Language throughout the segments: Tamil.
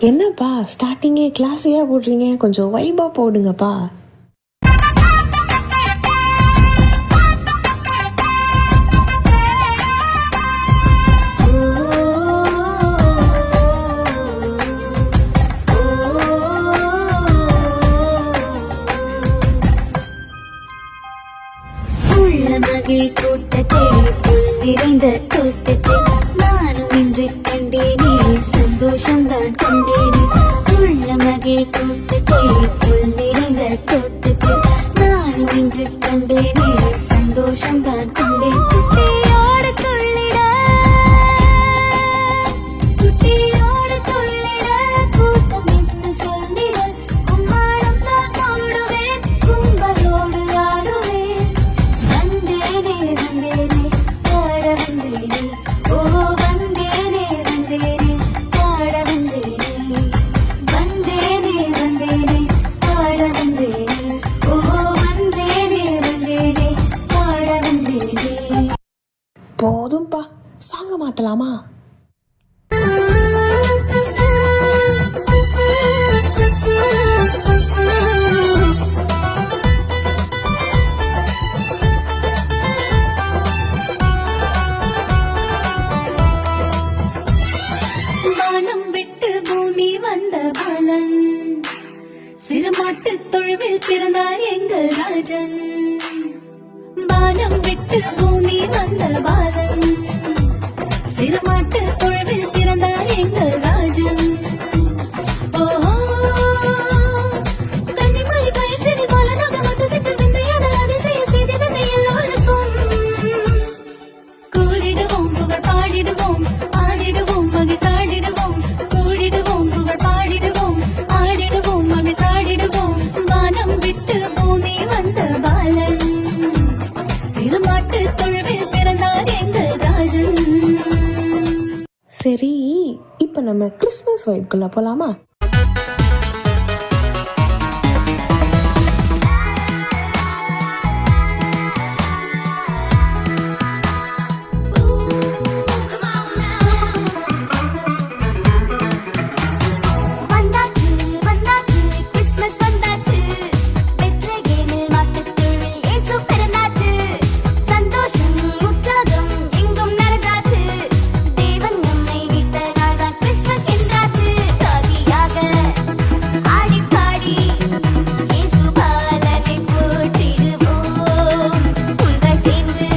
என்னப்பா ஸ்டார்டிங்கே கிளாஸையாக போடுறீங்க, கொஞ்சம் வைபாக போடுங்கப்பா. மகிழ் கூட்டத்தை நிறைந்த தோட்டத்தை நானும் இன்று கண்டேனே, சந்தோஷம்தான் கொண்டேனே. உள்ள மகிழ் கூட்டத்தை நிறைந்த தோட்டத்தை நானும் இன்று கண்டேனே, சந்தோஷம்தான் கொண்டேன். குட்டியோடு துள்ளிட குட்டியோடு துள்ளிட கூட்டம் என்று சொல்லிட கும்மாளம் தான் போடுவேன், கும்பலோடு ஆடுவேன். வந்தேனே வந்தேனே பாட வந்தேனே, ஓ வந்தேனே வந்தேனே பாட வந்தேனே. வந்தேனே வந்தேனே பாட வந்தேனே, ஓ வந்தேனே வந்தேனே பாட வந்தேனே. போதும்பா, சாங்க மாத்தலாமா? வானம் விட்டு பூமி வந்த பாலன், சிறுமாட்டு தொழுவில் பிறந்தார் எங்கள் ராஜன். வானம் விட்டு பூமி வந்த பாலன், சிறுமாட்டு தொழுவில் பிறந்தார் எங்கள் ராஜன். ஓஹோ கன்னிமாரி பயற்றடி பாலனாக வந்ததற்கு விந்தையான அதிசய செய்தி தன்னை எல்லோருக்கும். கூடிடுவோம் புகழ் பாடிடுவோம் ஆடிடுவோம் மகிழ்ந்தாடிடுவோம், கூடிடுவோம் புகழ் பாடிடுவோம் ஆடிடுவோம் மகிழ்ந்தாடிடுவோம். வானம் விட்டு பூமி வந்த பாலன், சிறுமாட்டு தொழுவில் பிறந்தார் எங்கள் ராஜன். சரி, இப்போ நம்ம கிறிஸ்மஸ் வைப்குள்ள போலாமா? வந்தாச்சு வந்தாச்சு கிறிஸ்மஸ் வந்தாச்சு, பெத்லகேமில் மாட்டுத் தொழுவில் இயேசு பிறந்தாச்சு. சந்தோஷம் உற்சாகம் எங்கும் நடந்தாச்சு, தேவன் நம்மை மீட்ட நாள்தான் கிறிஸ்மஸ் என்றாச்சு. ஜாலியாக ஆடி பாடி இயேசு பாலனை போற்றிடுவோம், புல்காய் சேர்ந்து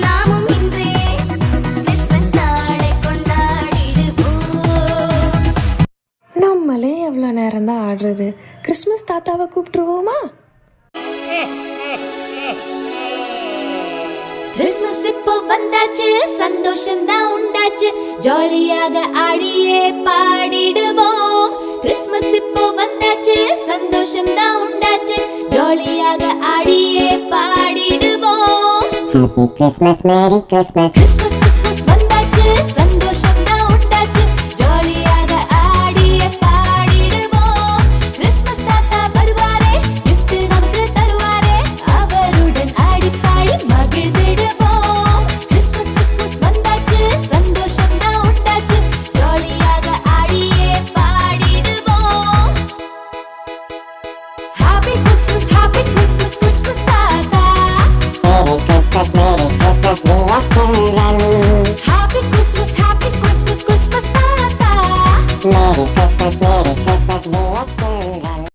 நாமும் இன்றே கிறிஸ்மஸ் நாளை கொண்டாடிடுவோம். நம்மளே எவ்வளோ நேரம் தான் ஆடுறது, கிறிஸ்மஸ் தாத்தாவை கூப்பிட்டுருவோமா? கிறிஸ்மஸ் இப்போ வந்தாச்சு, சந்தோஷம் தான் உண்டாச்சு, ஜாலியாக ஆடியே பாடிடுவோம். கிறிஸ்மஸ் இப்போ வந்தாச்சு, சந்தோஷம் தான் உண்டாச்சு, ஜாலியாக ஆடியே பாடிடுவோம். Happy Christmas, Merry Christmas. Christmas